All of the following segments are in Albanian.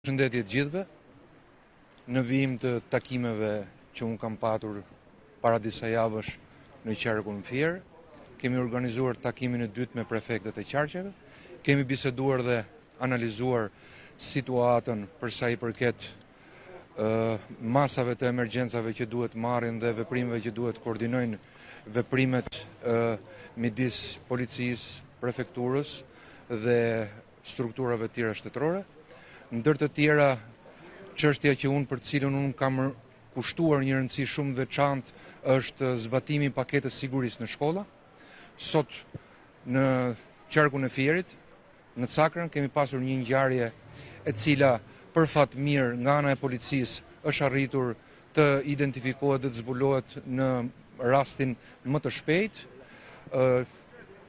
Përshëndetje të gjithëve. Në vijim të takimeve që unë kam patur para disa javësh në qarkun Fier, kemi organizuar takimin e dytë me prefektët e qarqeve, kemi biseduar dhe analizuar situatën për sa i përket masave të emergjencave që duhet marrin dhe veprimeve që duhet koordinojnë veprimet midis policisë, prefekturës dhe strukturave tjera shtetërore. Ndër të tjera, çështja që unë për cilën unë kam kushtuar një rëndësi shumë veçantë është zbatimi i paketës sigurisë në shkolla. Sot në qarkun e Fierit, në Cakrën, kemi pasur një ngjarje e cila për fat mirë nga ana e policisë është arritur të identifikohet dhe të zbulohet në rastin më të shpejt.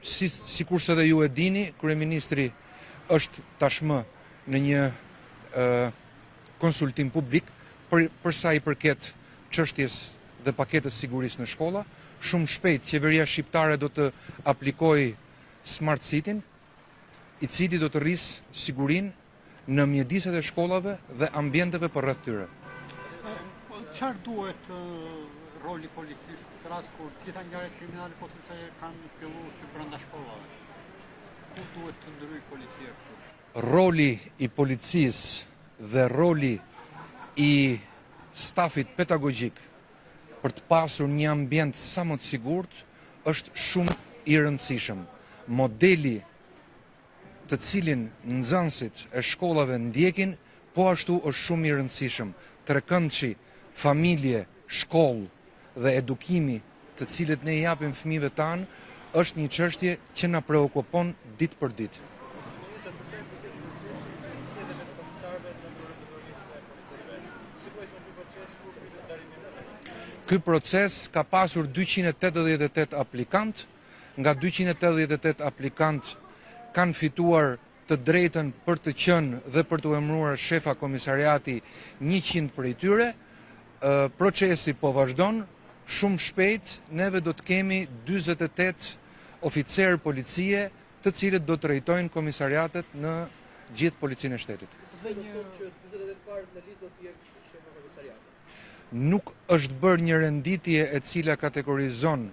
Sikurse dhe ju e dini, kryeministri është tashmë në një konsultim publik për sa i përket çështjes dhe paketës sigurisë në shkolla. Shumë shpejt qeveria shqiptare do të aplikojë Smart City-n, i cili do të rrisë sigurinë në mjediset e shkollave dhe ambienteve përreth tyre. Çfarë duhet roli policisë në këtë rast kur gjitha ngjarjet kriminale pothuajse kanë filluar që brenda shkollave? Ku duhet të ndryjë policia këtu? Roli i policisë dhe roli i stafit pedagogjik për të pasur një ambient sa më të sigurt është shumë i rëndësishëm. Modeli të cilin nxënësit e shkollave ndjekin, po ashtu është shumë i rëndësishëm. Trekëndshi, familje, shkollë dhe edukimi të cilët ne i japim fëmijëve tanë është një çështje që na preokupon ditë për ditë. Ky proces ka pasur 288 aplikant, nga 288 aplikant kanë fituar të drejtën për të qenë dhe për të emëruar shefa komisariati 100 prej tyre. Procesi po vazhdon, shumë shpejt neve do të kemi 48 oficerë policie të cilët do të drejtojnë komisariatet në gjithë policinë e shtetit. Nuk është bërë një renditje e cila kategorizon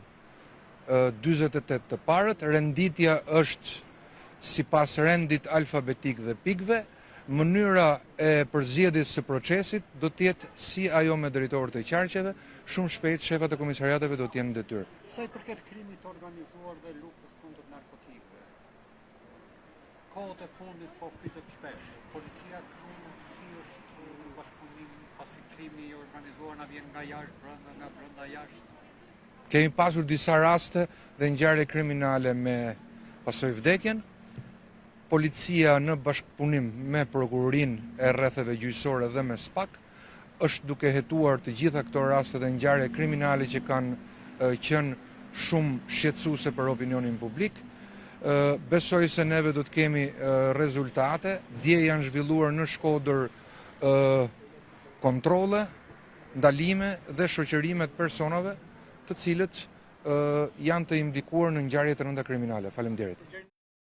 48 të parët. Renditja është sipas rendit alfabetik dhe pikëve. Mënyra e përzgjedhjes së procesit do të jetë si ajo me drejtorët e qarqeve. Shumë shpejt shefat e komisariateve do të jenë në detyrë. Sa i përket krimit të organizuar dhe luftës kundër narkotikëve, kohët e fundit po pritet shpesh. Policia këtu si është në bashkëpunim pasi krimi i organizuar na vjen nga jashtë, nga brenda jashtë? Kemi pasur disa raste dhe ngjarje kriminale me pasojë vdekjen. Policia në bashkëpunim me prokurorinë e rrethave gjyqësore dhe me SPAK është duke hetuar të gjitha këto raste dhe ngjarje kriminale që kanë qenë shumë shqetësuese për opinionin publik. Besoj se neve do të kemi rezultate. Dje janë zhvilluar në Shkodër kontrolle, ndalime dhe shoqërime të personave të cilët janë të implikuar në ngjarje të rënda kriminale. Faleminderit.